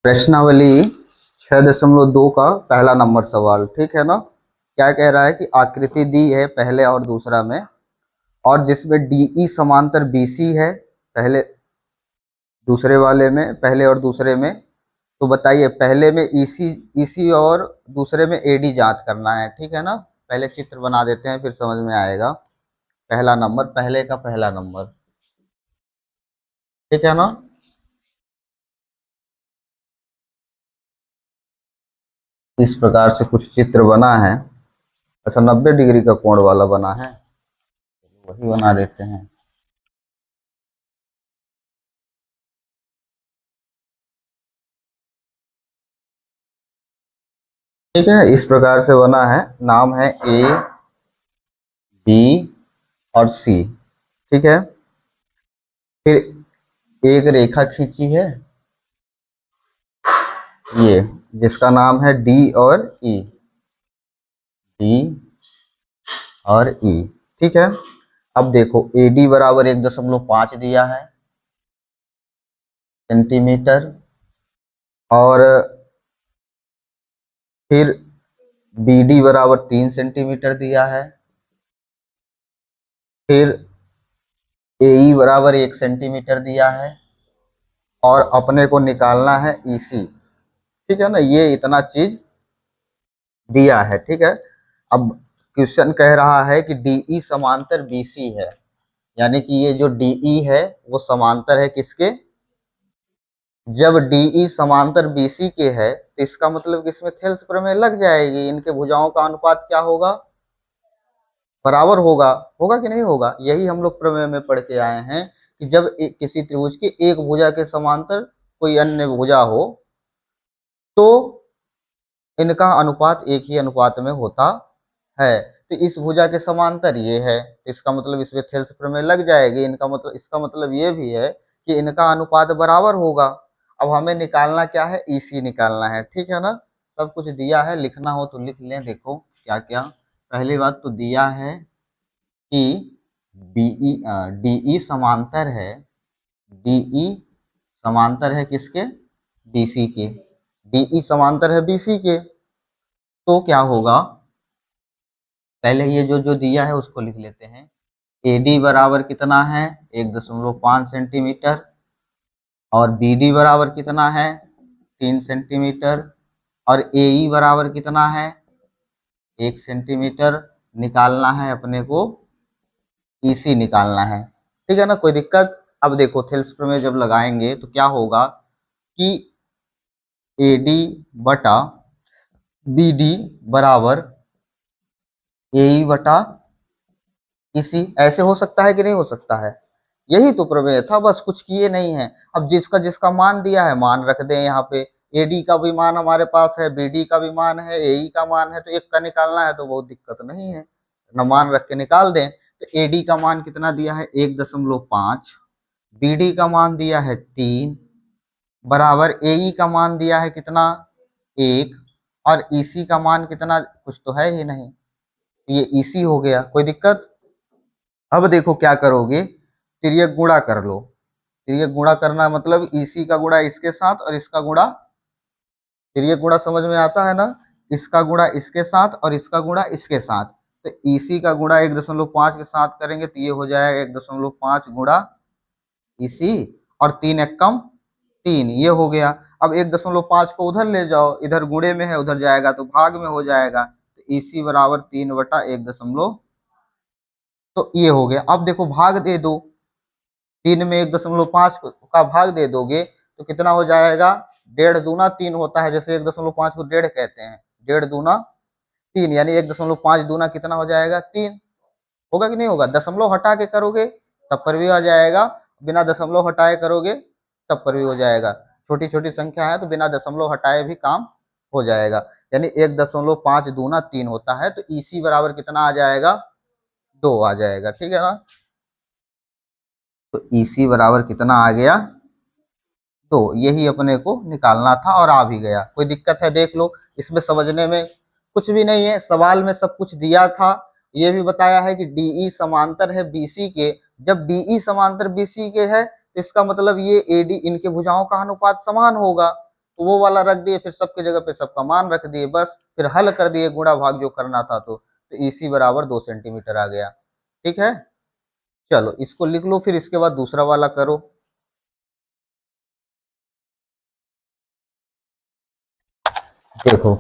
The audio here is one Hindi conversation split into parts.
प्रश्नावली 6.2 का पहला नंबर सवाल। ठीक है ना। क्या कह रहा है कि आकृति दी है पहले और दूसरा में, और जिसमें डीई समांतर बीसी है पहले दूसरे वाले में, पहले और दूसरे में। तो बताइए, पहले में ईसी ईसी और दूसरे में एडी ज्ञात करना है। ठीक है ना। पहले चित्र बना देते हैं फिर समझ में आएगा। पहला नंबर, पहले का पहला नंबर। ठीक है ना। इस प्रकार से कुछ चित्र बना है। अच्छा, 90 डिग्री का कोण वाला बना है, वही बना देते हैं। ठीक है, इस प्रकार से बना है। नाम है ए, बी और सी। ठीक है। फिर एक रेखा खींची है, ये, जिसका नाम है डी और ई। डी और ई। ठीक है। अब देखो, ए डी बराबर 1.5 दिया है सेंटीमीटर, और फिर बी डी बराबर 3 सेंटीमीटर दिया है। फिर ए ई बराबर 1 सेंटीमीटर दिया है, और अपने को निकालना है ईसी। ठीक है ना। ये इतना चीज दिया है। ठीक है। अब क्वेश्चन कह रहा है कि डीई समांतर बीसी है, यानी कि ये जो डीई है वो समांतर है किसके? जब डीई समांतर बीसी के है तो इसका मतलब कि इसमें थेल्स प्रमेय लग जाएगी। इनके भुजाओं का अनुपात क्या होगा? बराबर होगा। होगा कि नहीं होगा? यही हम लोग प्रमेय में पढ़ के आए हैं कि जब किसी त्रिभुज की एक भुजा के समांतर कोई अन्य भुजा हो तो इनका अनुपात एक ही अनुपात में होता है। तो इस भुजा के समांतर ये है, इसका मतलब इसमें थेल्स प्रमेय लग जाएगी। इनका मतलब, इसका मतलब ये भी है कि इनका अनुपात बराबर होगा। अब हमें निकालना क्या है? ईसी निकालना है। ठीक है ना। सब कुछ दिया है, लिखना हो तो लिख लें। देखो क्या क्या। पहली बात तो दिया है कि बीई डीई समांतर है, डीई समांतर है किसके? बीसी के। डीई समांतर है बीसी के। तो क्या होगा, पहले ये जो जो दिया है उसको लिख लेते हैं। ए डी बराबर कितना है? 1.5 सेंटीमीटर। और बी डी बराबर कितना है? 3 सेंटीमीटर। और ए ई बराबर कितना है? 1 सेंटीमीटर। निकालना है अपने को ईसी निकालना है। ठीक है ना। कोई दिक्कत? अब देखो, थेल्स प्रमेय जब लगाएंगे तो क्या होगा कि ए डी बटा बी डी बराबर ए ई बटा इसी। ऐसे हो सकता है कि नहीं हो सकता है? यही तो प्रमेय था, बस कुछ किए नहीं है। अब जिसका जिसका मान दिया है मान रख दें यहाँ पे। एडी का भी मान हमारे पास है, बीडी का भी मान है, एई का मान है, तो एक का निकालना है तो बहुत दिक्कत नहीं है न, मान रख के निकाल दें। तो एडी का मान कितना दिया है? 1.5। बीडी का मान दिया है 3, बराबर एई का मान दिया है कितना? 1। और ईसी का मान कितना? कुछ तो है ही नहीं, ये ईसी हो गया। कोई दिक्कत? अब देखो क्या करोगे, तिर्यक गुणा कर लो। तिर्यक गुणा करना मतलब इसी का गुणा इसके साथ और इसका गुणा, तिर्यक गुणा समझ में आता है ना? इसका गुणा इसके साथ और इसका गुणा इसके साथ। तो इसी का गुणा 1.5 के साथ करेंगे तो ये हो जाएगा 1.5 गुणा इसी, और 3 एकम 3, ये हो गया। अब 1.5 को उधर ले जाओ, इधर गुणे में है, उधर जाएगा तो भाग में हो जाएगा। तो इसी बराबर 3/1, तो ये हो गया। अब देखो भाग दे दो, 3 में 1.5 का भाग दे दोगे तो कितना हो जाएगा? 1.5 दूना 3 होता है, जैसे 1.5 को 1.5 कहते हैं। 1.5 दूना 3, यानी 1.5 दूना कितना हो जाएगा? 3। होगा कि नहीं होगा? दशमलव हटा के करोगे तब पर भी आ जाएगा, बिना दशमलव हटाए करोगे तब पर भी हो जाएगा। छोटी छोटी संख्या है तो बिना दशमलव हटाए भी काम हो जाएगा। यानी 1.5 दूना 3 होता है, तो इसी बराबर कितना आ जाएगा? 2 आ जाएगा। ठीक है ना। तो इसी बराबर कितना आ गया? तो यही अपने को निकालना था और आ भी गया। कोई दिक्कत है? देख लो, इसमें समझने में कुछ भी नहीं है। सवाल में सब कुछ दिया था। ये भी बताया है कि डीई समांतर है बीसी के। जब डीई समांतर बीसी के है तो इसका मतलब ये एडी, इनके भुजाओं का अनुपात समान होगा। तो वो वाला रख दिए, फिर सबके जगह पे सबका मान रख दिए, बस फिर हल कर दिए, गुणा भाग जो करना था। तो ईसी बराबर 2 सेंटीमीटर आ गया। ठीक है, चलो इसको लिख लो, फिर इसके बाद दूसरा वाला करो। देखो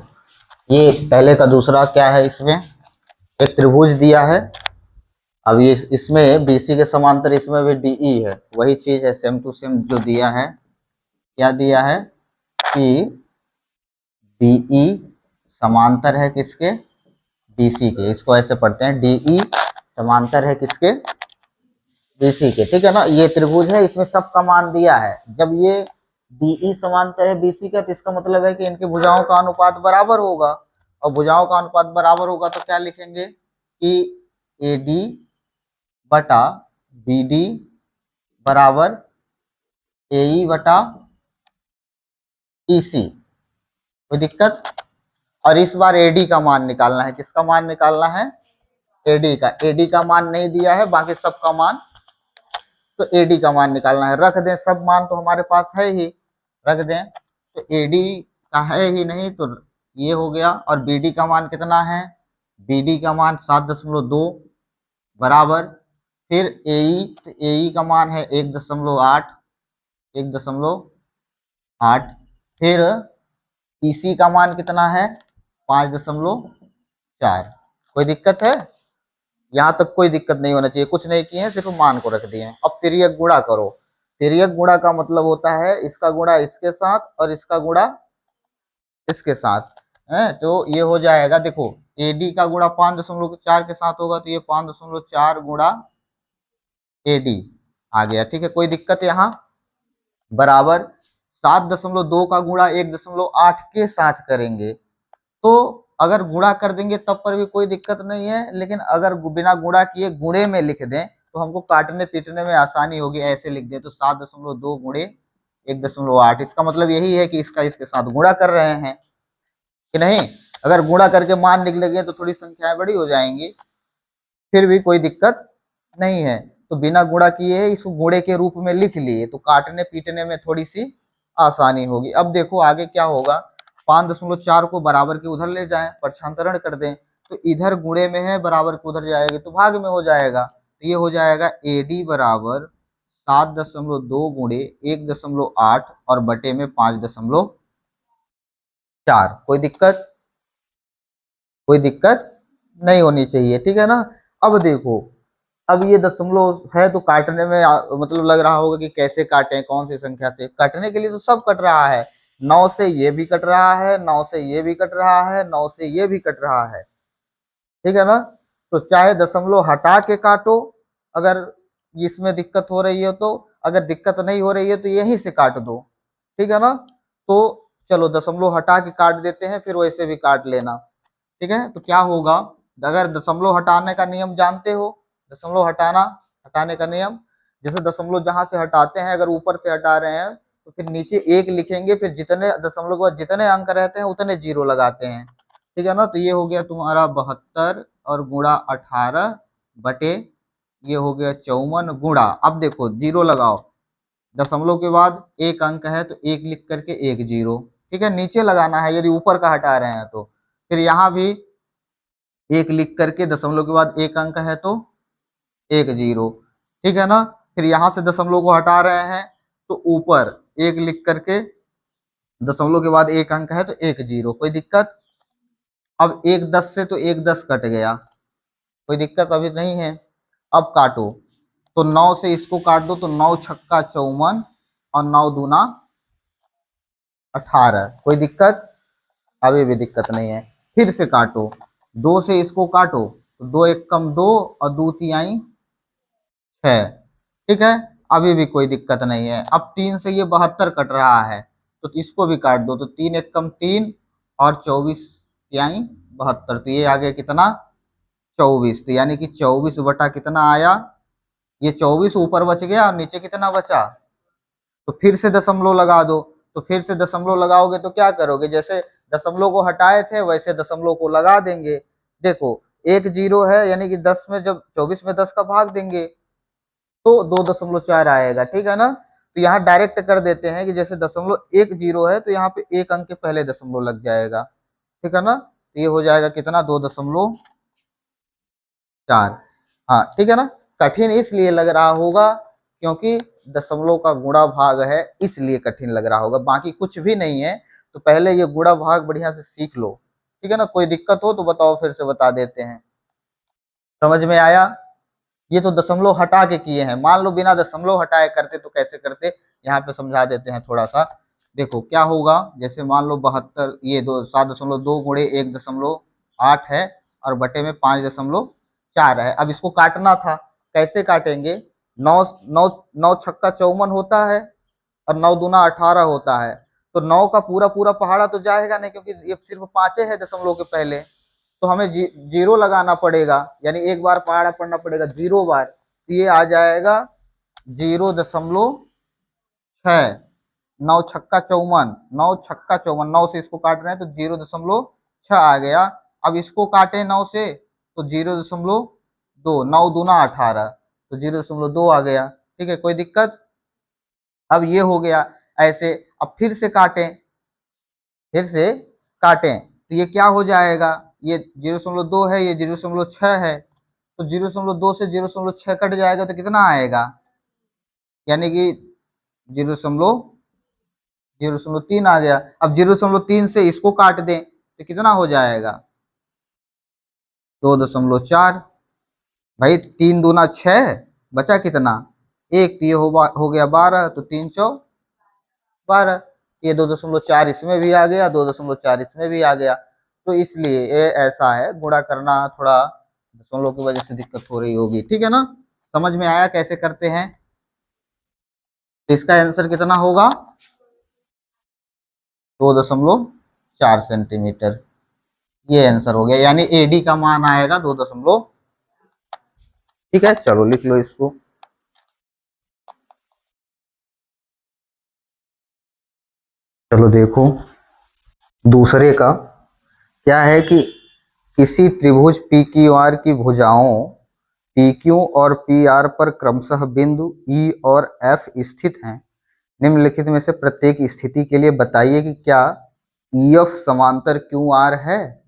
ये पहले का दूसरा क्या है, इसमें एक त्रिभुज दिया है। अब ये इसमें बीसी के समांतर इसमें भी डीई है, वही चीज है सेम टू सेम जो दिया है। क्या दिया है कि डीई समांतर है किसके, बीसी के। इसको ऐसे पढ़ते हैं, डीई समांतर है किसके, बीसी के। ठीक है ना, ये त्रिभुज है, इसमें सबका मान दिया है। जब ये डीई समांतर है बीसी का, तो इसका मतलब है कि इनकी भुजाओं का अनुपात बराबर होगा। और भुजाओं का अनुपात बराबर होगा तो क्या लिखेंगे कि एडी बटा बीडी बराबर एई बटा ईसी। कोई दिक्कत? और इस बार एडी का मान निकालना है। किसका मान निकालना है? एडी का। एडी का मान नहीं दिया है, बाकी सबका मान, तो एडी का मान निकालना है। रख दें, सब मान तो हमारे पास है ही, रख दें। तो एडी का है ही नहीं, तो ये हो गया। और बीडी का मान कितना है? बीडी का मान 7.2 बराबर, फिर एई, तो एई का मान है 1.8, 1.8। फिर ईसी का मान कितना है? 5.4। कोई दिक्कत है? यहाँ तक कोई दिक्कत नहीं होना चाहिए। कुछ नहीं किए हैं, सिर्फ मान को रख दिए हैं। अब तिर्यक गुणा करो। तिर्यक गुणा का मतलब होता है इसका गुणा इसके साथ और इसका गुणा इसके साथ है। तो ये हो जाएगा, देखो एडी का गुणा 5.4 के साथ होगा, तो ये 5.4 गुणा एडी आ गया। ठीक है, कोई दिक्कत यहाँ? बराबर 7.2 का गुणा 1.8 के साथ करेंगे, तो अगर गुणा कर देंगे तब पर भी कोई दिक्कत नहीं है, लेकिन अगर बिना गुणा किए गुणे में लिख दें तो हमको काटने पीटने में आसानी होगी। ऐसे लिख दें तो 7.2 गुणे 1.8, इसका मतलब यही है कि इसका इसके साथ गुणा कर रहे हैं कि नहीं। अगर गुणा करके मान निकल गए तो थोड़ी संख्याएं बड़ी हो जाएंगी, फिर भी कोई दिक्कत नहीं है। तो बिना गुणा किए इसको गुणे के रूप में लिख लिए, तो काटने पीटने में थोड़ी सी आसानी होगी। अब देखो आगे क्या होगा। 5.4 को बराबर के उधर ले जाएं, पक्षांतरण कर दें, तो इधर गुणे में है, बराबर के उधर जाएगी तो भाग में हो जाएगा। तो ये हो जाएगा एडी बराबर 7.2 गुणे 1.8 और बटे में 5.4। कोई दिक्कत? कोई दिक्कत नहीं होनी चाहिए, ठीक है ना। अब देखो, अब ये दशमलव है तो काटने में मतलब लग रहा होगा कि कैसे काटें, कौन सी संख्या से। काटने के लिए तो सब कट रहा है, 9 से ये भी कट रहा है, 9 से ये भी कट रहा है, 9 से ये भी कट रहा है। ठीक है ना, तो चाहे दशमलव हटा के काटो अगर इसमें दिक्कत हो रही है तो, अगर दिक्कत नहीं हो रही है तो यहीं से काट दो। ठीक है ना, तो चलो दशमलव हटा के काट देते हैं, फिर वैसे भी काट लेना। ठीक है, तो क्या होगा, अगर दशमलव हटाने का नियम जानते हो, दशमलव हटाने का नियम, जैसे दशमलव जहां से हटाते हैं, अगर ऊपर से हटा रहे हैं तो फिर नीचे एक लिखेंगे, फिर जितने दशमलव के बाद जितने अंक रहते हैं उतने जीरो लगाते हैं। ठीक है ना, तो ये हो गया तुम्हारा 72 और गुणा 18 बटे ये हो गया 54 गुणा, अब देखो जीरो लगाओ, दशमलव के बाद एक अंक है तो एक लिख करके एक जीरो। ठीक है, नीचे लगाना है यदि ऊपर का हटा रहे हैं तो। फिर यहाँ भी एक लिख करके दशमलव के बाद एक अंक है तो एक जीरो। ठीक है ना, फिर यहाँ से दशमलव को हटा रहे हैं तो ऊपर एक लिख करके दशमलव के बाद एक अंक है तो एक जीरो। कोई दिक्कत? अब एक 10 से तो एक 10 कट गया, कोई दिक्कत अभी नहीं है। अब काटो, तो 9 से इसको काट दो, तो 9 छक्का 54 और 9 दूना 18। कोई दिक्कत? अभी भी दिक्कत नहीं है। फिर से काटो, 2 से इसको काटो, तो 2 एक कम 2 और 2 तिहाई 6। ठीक है, अभी भी कोई दिक्कत नहीं है। अब 3 से ये 72 कट रहा है, तो इसको भी काट दो, तो 3 एक कम 3 और 24 तिहाई 72, तो ये आ गया कितना? 24। तो यानी कि 24 बटा कितना आया? ये 24 ऊपर बच गया और नीचे कितना बचा? तो फिर से दशमलव लगा दो। तो फिर से दशमलव लगाओगे तो क्या करोगे, जैसे दशमलव को हटाए थे वैसे दशमलव को लगा देंगे। देखो एक जीरो है, यानी कि 10 में जब 24 में 10 का भाग देंगे तो 2.4 आएगा। ठीक है ना, तो यहाँ डायरेक्ट कर देते हैं कि जैसे 0.10 है तो यहाँ पे एक अंक के पहले दशमलव लग जाएगा, ठीक है ना। तो ये हो जाएगा कितना, 2.4। हाँ ठीक है ना। कठिन इसलिए लग रहा होगा क्योंकि दशमलव का गुणा भाग है, इसलिए कठिन लग रहा होगा, बाकी कुछ भी नहीं है। तो पहले ये गुणा भाग बढ़िया से सीख लो, ठीक है ना। कोई दिक्कत हो तो बताओ, फिर से बता देते हैं। समझ में आया। ये तो दशमलव हटा के किए हैं, मान लो बिना दशमलव हटाए करते तो कैसे करते, यहाँ पे समझा देते हैं थोड़ा सा। देखो क्या होगा, जैसे मान लो 72, ये 7.2 गुणे 1.8 है और बटे में 5.4 है। अब इसको काटना था, कैसे काटेंगे, नौ नौ नौ छक्का 54 होता है और 9 दूना 18 होता है। तो 9 का पूरा पूरा पहाड़ा तो जाएगा नहीं, क्योंकि ये सिर्फ पांचे है दशमलव के पहले। तो हमें जीरो लगाना पड़ेगा, यानी एक बार पहाड़ा पढ़ना पड़ेगा 0 बार। तो ये आ जाएगा 0.6। 9 छक्का 54, 9 छक्का 54, 9 से इसको काट रहे हैं तो 0.6 आ गया। अब इसको काटे 9 से तो 0.2, 9 दूना 18, तो 0.2 आ गया। ठीक है, कोई दिक्कत। अब ये हो गया ऐसे। अब फिर से काटें, फिर से काटें तो ये क्या हो जाएगा, ये 0.2 है, ये 0.6 है। तो 0.2 से 0.6 कट जाएगा तो कितना आएगा, यानी कि 0.03 आ गया। अब 0.3 से इसको काट दें तो कितना हो जाएगा, 2.4। भाई 3 दूना 6, बचा कितना, एक। तो ये हो गया 12, तो 3 चौ 12। ये 2.4 इसमें भी आ गया, 2.4 इसमें भी आ गया। तो इसलिए ये ऐसा है, गुणा करना थोड़ा दशमलव की वजह से दिक्कत हो रही होगी, ठीक है ना। समझ में आया कैसे करते हैं। तो इसका आंसर कितना होगा, 2.4 सेंटीमीटर। ये आंसर हो गया, यानी एडी का मान आएगा 2. ठीक है, चलो लिख लो इसको। चलो देखो दूसरे का क्या है कि किसी त्रिभुज पी क्यू आर की भुजाओं पी क्यू और पी आर पर क्रमशः बिंदु ई और एफ स्थित हैं। निम्नलिखित में से प्रत्येक स्थिति के लिए बताइए कि क्या ई एफ समांतर क्यू आर है।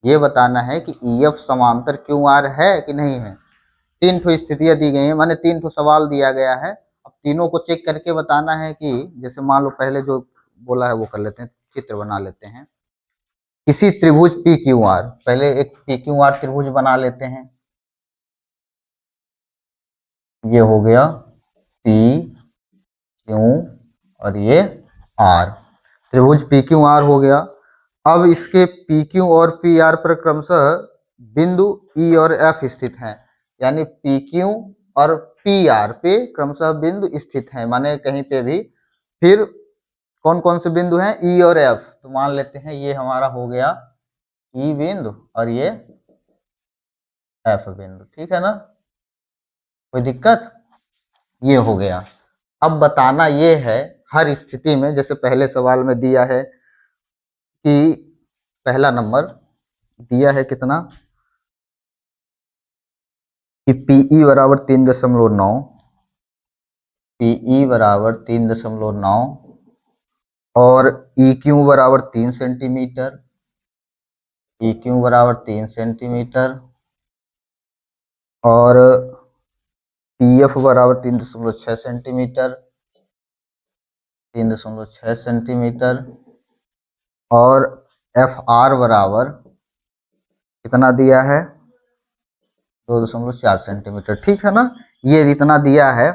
ये बताना है कि ई एफ समांतर क्यू आर है कि नहीं है। 3 स्थितियां दी गई हैं, माने 3 सवाल दिया गया है। अब तीनों को चेक करके बताना है कि जैसे मान लो पहले जो बोला है वो कर लेते हैं, चित्र बना लेते हैं। किसी त्रिभुज पी क्यू आर, पहले एक पी क्यू आर त्रिभुज बना लेते हैं। ये हो गया पी क्यू और ये आर, त्रिभुज पी क्यू आर हो गया। अब इसके पी क्यू और पी आर पर क्रमशः बिंदु ई और एफ स्थित हैं, यानी पी क्यू और पी आर पे क्रमशः बिंदु स्थित हैं, माने कहीं पे भी। फिर कौन कौन से बिंदु हैं, ई और एफ। तो मान लेते हैं ये हमारा हो गया ई बिंदु और ये एफ बिंदु, ठीक है ना, कोई दिक्कत। ये हो गया। अब बताना ये है हर स्थिति में, जैसे पहले सवाल में दिया है कि पहला नंबर दिया है कितना कि पीई बराबर 3.9, पीई बराबर 3.9 और ई क्यू बराबर 3 सेंटीमीटर, ई क्यू बराबर 3 सेंटीमीटर और पी एफ बराबर 3.6 सेंटीमीटर, 3.6 सेंटीमीटर और एफ आर बराबर कितना दिया है, 2.4 सेंटीमीटर, ठीक है ना। ये इतना दिया है।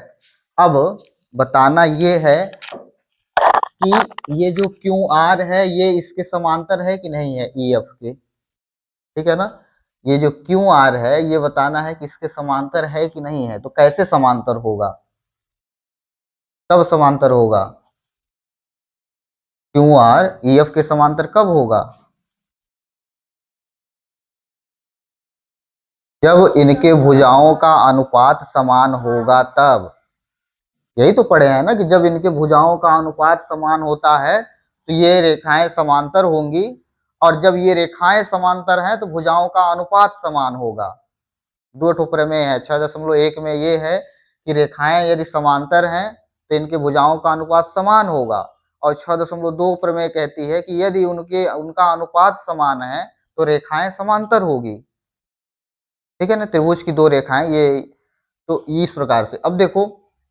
अब बताना ये है कि ये जो क्यू आर है ये इसके समांतर है कि नहीं है ई एफ के, ठीक है ना। ये जो क्यू आर है ये बताना है कि इसके समांतर है कि नहीं है। तो कैसे समांतर होगा, कब समांतर होगा, क्यू आर ई एफ के समांतर कब होगा, जब इनके भुजाओं का अनुपात समान होगा तब। यही तो पढ़े हैं ना कि जब इनके भुजाओं का अनुपात समान होता है तो ये रेखाएं समांतर होंगी, और जब ये रेखाएं समांतर हैं तो भुजाओं का अनुपात समान होगा। दो ठो प्रमेय है 6.1 में ये है कि रेखाएं यदि समांतर हैं तो इनके भुजाओं का अनुपात समान होगा। और 6.2 प्रमेय कहती है कि यदि उनका अनुपात समान है तो रेखाएं समांतर होगी। ठीक है ना, त्रिभुज की दो रेखाएं ये, तो इस प्रकार से। अब देखो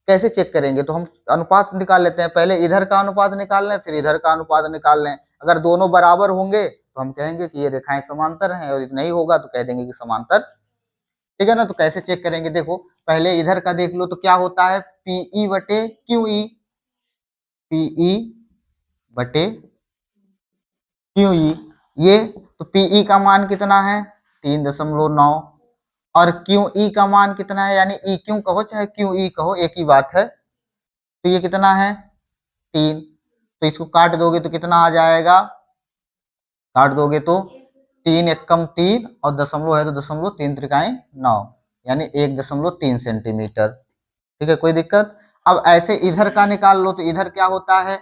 कैसे चेक करेंगे, तो हम अनुपात निकाल लेते हैं। पहले इधर का अनुपात निकाल लें, फिर इधर का अनुपात निकाल लें। अगर दोनों बराबर होंगे तो हम कहेंगे कि ये रेखाएं समांतर हैं, और नहीं होगा तो कह देंगे कि समांतर। ठीक है ना, तो कैसे चेक करेंगे, देखो पहले इधर का देख लो, तो क्या होता है, पीई बटे क्यूई, पीई बटे क्यूई, ये तो पीई का मान कितना है 3.9, और क्यू ई का मान कितना है, यानी ई क्यू कहो चाहे क्यू ई कहो एक ही बात है, तो ये कितना है 3। तो इसको काट दोगे तो कितना आ जाएगा, काट दोगे तो 3 एकम 3 और दशमलव है तो दशमलव 3 त्रिकाएं 9, यानी 1.3 सेंटीमीटर। ठीक है, कोई दिक्कत। अब ऐसे इधर का निकाल लो, तो इधर क्या होता है,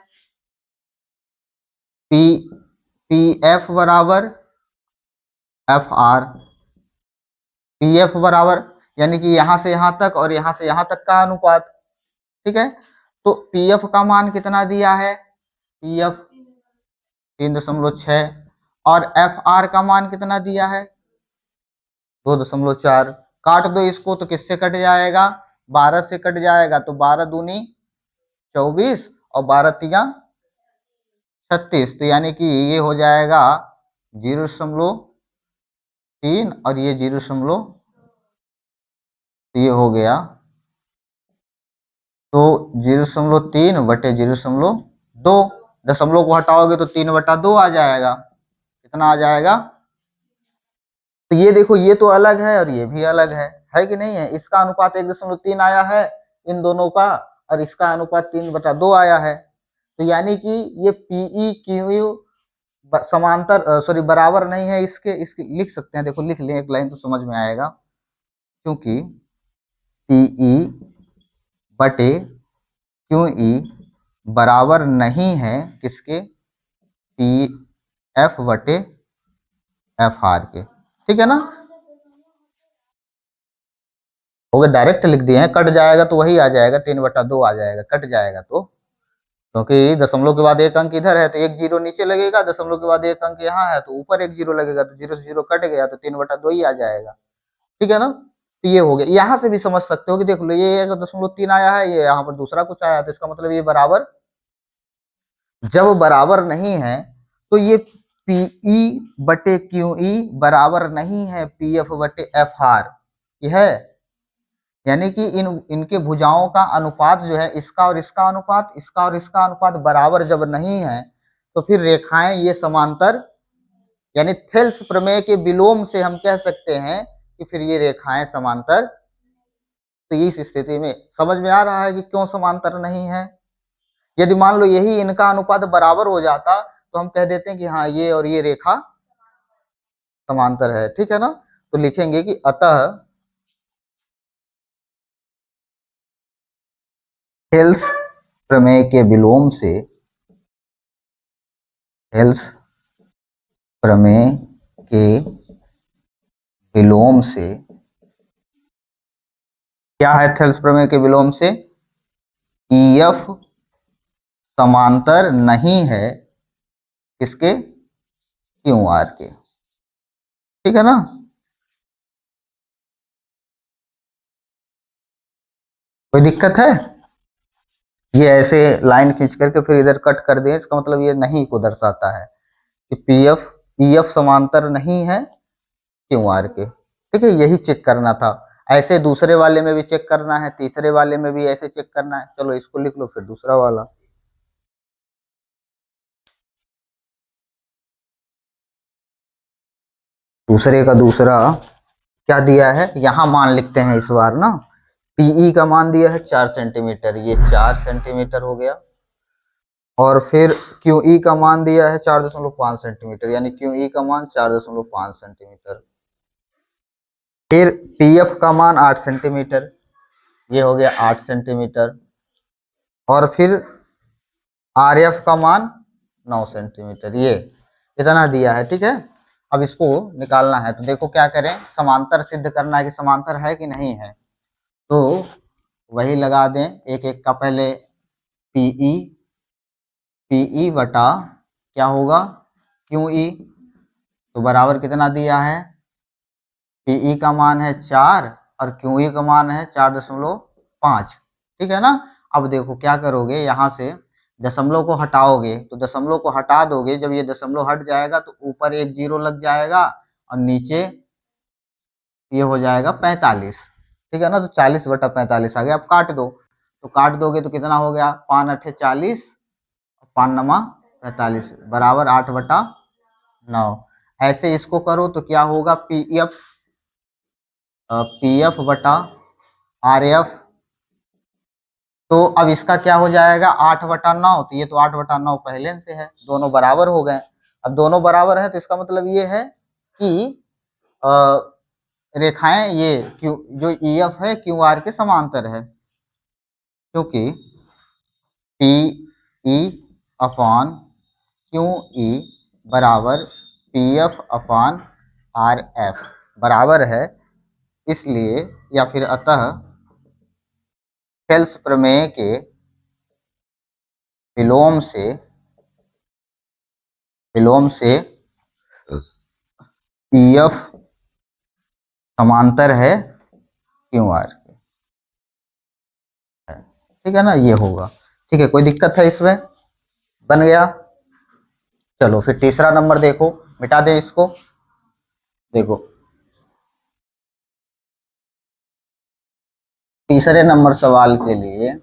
पी पी एफ बराबर एफ आर, पी एफ बराबर यानी कि यहां से यहां तक और यहां से यहां तक का अनुपात। ठीक है, तो पी एफ का मान कितना दिया है, पी एफ 3.6, और एफ आर का मान कितना दिया है 2.4। काट दो इसको तो किससे कट जाएगा, 12 से कट जाएगा, तो 12 दूनी 24 और 12 तिया 36, तो यानी कि ये हो जाएगा 0.3 और ये 0, ये हो गया तो 0.3 बटे 0.2, दशमलव को हटाओगे तो 3/2 आ जाएगा। कितना आ जाएगा, तो ये देखो ये तो अलग है और ये भी अलग है कि नहीं है। इसका अनुपात 1.3 आया है इन दोनों का, और इसका अनुपात 3/2 आया है। तो यानी कि ये पीई क्यू समांतर सॉरी बराबर नहीं है इसके, लिख सकते हैं, देखो लिख लें एक लाइन तो समझ में आएगा, क्योंकि पीई बटे क्यूई बराबर नहीं है किसके, पी एफ बटे एफ आर के। ठीक है ना, हो गया, डायरेक्ट लिख दिए हैं, कट जाएगा तो वही आ जाएगा 3/2 आ जाएगा, कट जाएगा तो, क्योंकि दशमलव के बाद एक अंक इधर है तो एक जीरो नीचे लगेगा, दशमलव के बाद एक अंक यहाँ है तो ऊपर एक जीरो लगेगा, तो 0 से 0 कट गया तो 3/2 ही आ जाएगा। ठीक है ना, तो ये हो गया। यहाँ से भी समझ सकते हो कि देख लो ये 1.3 आया है, ये यहाँ पर दूसरा कुछ आया, तो इसका मतलब ये बराबर, जब बराबर नहीं है तो ये पीई बटे क्यूई बराबर नहीं है पी एफ बटे एफ आर, ये है, यानी कि इनके भुजाओं का अनुपात जो है, इसका और इसका अनुपात, इसका और इसका अनुपात बराबर जब नहीं है तो फिर रेखाएं ये समांतर, यानी थेल्स प्रमेय के विलोम से हम कह सकते हैं कि फिर ये रेखाएं समांतर। तो इस स्थिति में समझ में आ रहा है कि क्यों समांतर नहीं है। यदि मान लो यही इनका अनुपात बराबर हो जाता तो हम कह देते हैं कि हाँ ये और ये रेखा समांतर है। ठीक है ना, तो लिखेंगे कि अतः थेल्स प्रमेय के विलोम से, थेल्स प्रमेय के विलोम से क्या है, थेल्स प्रमेय के विलोम से ईएफ समांतर नहीं है किसके, क्यू आर के। ठीक है ना, कोई दिक्कत है, ये ऐसे लाइन खींच करके फिर इधर कट कर दें, इसका मतलब ये नहीं को दर्शाता है कि पीएफ ईएफ समांतर नहीं है क्यू आर के। ठीक है, यही चेक करना था। ऐसे दूसरे वाले में भी चेक करना है, तीसरे वाले में भी ऐसे चेक करना है। चलो इसको लिख लो फिर दूसरा वाला, दूसरे का दूसरा क्या दिया है, यहाँ मान लिखते हैं इस बार ना। पीई का मान दिया है 4 सेंटीमीटर, ये 4 सेंटीमीटर हो गया, और फिर क्यूई का मान दिया है 4.5 सेंटीमीटर, यानी क्यूई का मान 4.5 सेंटीमीटर। फिर पीएफ का मान 8 सेंटीमीटर, ये हो गया 8 सेंटीमीटर, और फिर आरएफ का मान 9 सेंटीमीटर, ये इतना दिया है। ठीक है, अब इसको निकालना है, तो देखो क्या करें, समांतर सिद्ध करना है कि समांतर है कि नहीं है, तो वही लगा दें एक एक का पहले पीई, पीई बटा क्या होगा क्यू ई। तो बराबर कितना दिया है, पीई का मान है 4 और क्यूई का मान है 4.5। ठीक है ना। अब देखो क्या करोगे, यहाँ से दशमलव को हटाओगे, तो दशमलव को हटा दोगे, जब ये दशमलव हट जाएगा तो ऊपर एक जीरो लग जाएगा और नीचे ये हो जाएगा 45। ठीक है ना। तो 40/45 आ गया। अब काट दो, तो काट दोगे तो कितना हो गया, 5×8 = 40, 5×9 = 45 बराबर 8/9। ऐसे इसको करो तो क्या होगा, पी एफ बटा आर एफ। तो अब इसका क्या हो जाएगा, 8/9। तो ये तो 8/9 पहले से है, दोनों बराबर हो गए। अब दोनों बराबर है तो इसका मतलब ये है कि अ, रेखाएं ये क्यू जो ई एफ है क्यू आर के समांतर है, क्योंकि P E upon Q E बराबर P F upon R F बराबर है। इसलिए या फिर अतः थेल्स प्रमेय के विलोम से पी एफ समांतर है क्यू आर के। ठीक है ना, ये होगा। ठीक है, कोई दिक्कत है इसमें, बन गया। चलो फिर तीसरा नंबर देखो, मिटा दे इसको। देखो तीसरे नंबर सवाल के लिए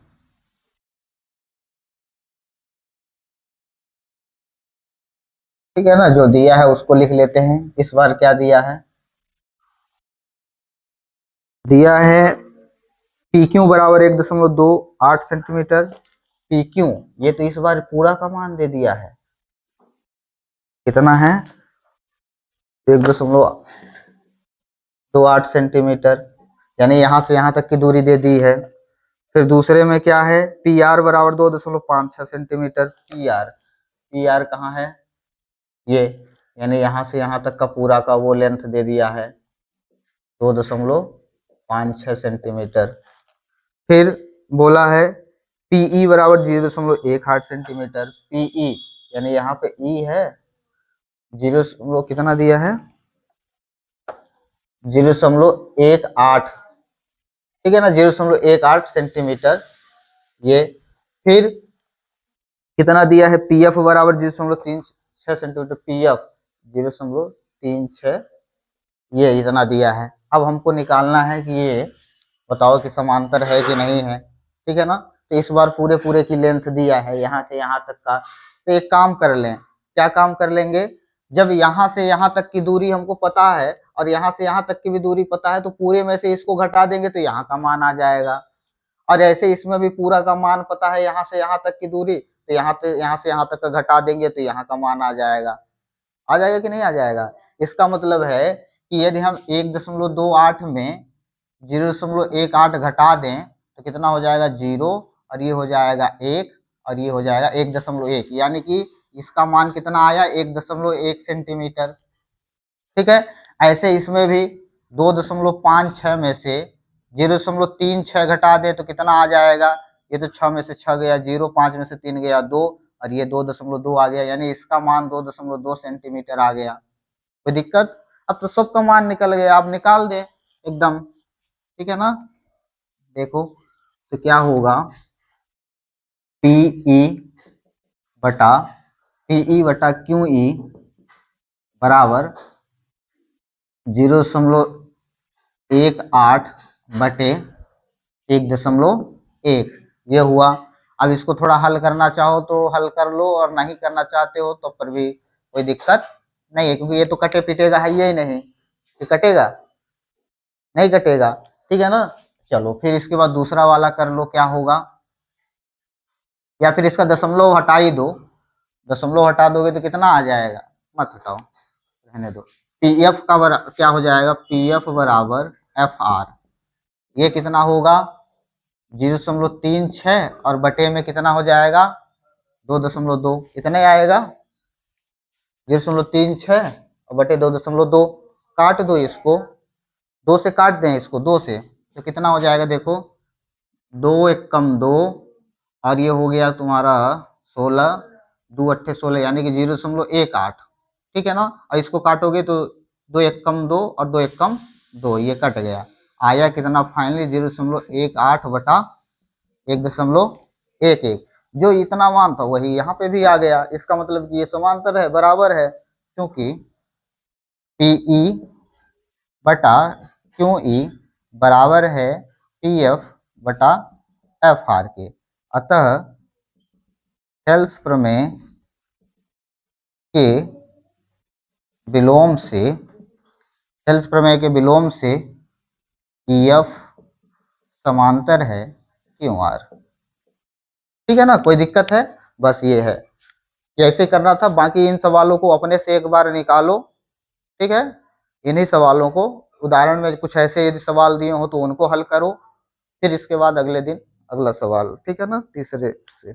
ठीक है ना, जो दिया है उसको लिख लेते हैं। इस बार क्या दिया है, दिया है पी क्यू बराबर 1.28 सेंटीमीटर। पी क्यू ये तो इस बार पूरा का मान दे दिया है, कितना है, 1.28 सेंटीमीटर, यानी यहाँ से यहाँ तक की दूरी दे दी है। फिर दूसरे में क्या है, पी आर बराबर 2.56 सेंटीमीटर। पी आर कहाँ है, ये, यानी यहाँ से यहाँ तक का पूरा का वो लेंथ दे दिया है 2.56 सेंटीमीटर। फिर बोला है पीई बराबर 0.18 सेंटीमीटर। पीई यानी यहाँ पे ई है, जीरो कितना दिया है, 0.18। ठीक है ना, 0.18 सेंटीमीटर ये। फिर कितना दिया है, पी एफ बराबर 0.36 सेंटीमीटर। पी एफ 0.36, ये इतना दिया है। अब हमको निकालना है कि ये बताओ कि समांतर है कि नहीं है। ठीक है ना। तो इस बार पूरे पूरे की लेंथ दिया है यहाँ से यहाँ तक का। तो एक काम कर लें, क्या काम कर लेंगे, जब यहाँ से यहाँ तक की दूरी हमको पता है और यहाँ से यहाँ तक की भी दूरी पता है, तो पूरे में से इसको घटा देंगे तो यहाँ का मान आ जाएगा। और ऐसे इसमें भी पूरा का मान पता है, यहाँ से यहाँ तक की दूरी, तो यहाँ से यहाँ तक का घटा देंगे तो यहाँ का मान आ जाएगा। आ जाएगा कि नहीं आ जाएगा। इसका मतलब है कि यदि हम 1.28 में 0.18 घटा दें तो कितना हो जाएगा, 0, और ये हो जाएगा 1, और ये हो जाएगा 1.1, यानी कि इसका मान कितना आया, 1.1 सेंटीमीटर। ठीक है। ऐसे इसमें भी 2.56 में से 0.36 घटा दे तो कितना आ जाएगा, ये तो 6 में से 6 गया 0, 5 में से 3 गया 2, और ये 2.2 आ गया, यानी इसका मान 2.2 सेंटीमीटर आ गया। कोई दिक्कत, अब तो सबका मान निकल गया, आप निकाल दें एकदम। ठीक है ना। देखो तो क्या होगा, पीई बटा क्यू ई बराबर 0.18 बटे 1.1, ये हुआ। अब इसको थोड़ा हल करना चाहो तो हल कर लो, और नहीं करना चाहते हो तो पर भी कोई दिक्कत नहीं है, क्योंकि ये तो कटे पीटेगा है ही नहीं, ये कटेगा नहीं, कटेगा। ठीक है ना। चलो फिर इसके बाद दूसरा वाला कर लो, क्या होगा, या फिर इसका दशमलव हटा ही दो। दशमलव हटा दोगे तो कितना आ जाएगा, मत हटाओ, रहने दो। पी एफ का क्या हो जाएगा, पी एफ बराबर एफ आर, ये कितना होगा, 0.36, और बटे में कितना हो जाएगा, 2.2, इतने आएगा, 0.36 और बटे 2.2। काट दो इसको, 2 से काट दें इसको, 2 से तो कितना हो जाएगा, देखो 2 × 2 और ये हो गया तुम्हारा 16, 2 अट्ठे 16 यानी कि 0.18। ठीक है ना, और इसको काटोगे तो 2 एक कम 2 और 2 एक कम 2, ये कट गया। आया कितना फाइनली 0.18/1.11। जो इतना मान था वही यहाँ पे भी आ गया, इसका मतलब कि ये समांतर है, बराबर है, क्योंकि पीई बटा क्यू ई बराबर है पी एफ बटा एफ आर के। अतः थेल्स प्रमेय के विलोम से थेल्स प्रमेय के विलोम से ई एफ समांतर है क्यू आर। ठीक है ना, कोई दिक्कत है? बस ये है कि ऐसे करना था। बाकी इन सवालों को अपने से एक बार निकालो। ठीक है, इन्हीं सवालों को, उदाहरण में कुछ ऐसे यदि सवाल दिए हो तो उनको हल करो, फिर इसके बाद अगले दिन अगला सवाल। ठीक है ना, तीसरे से।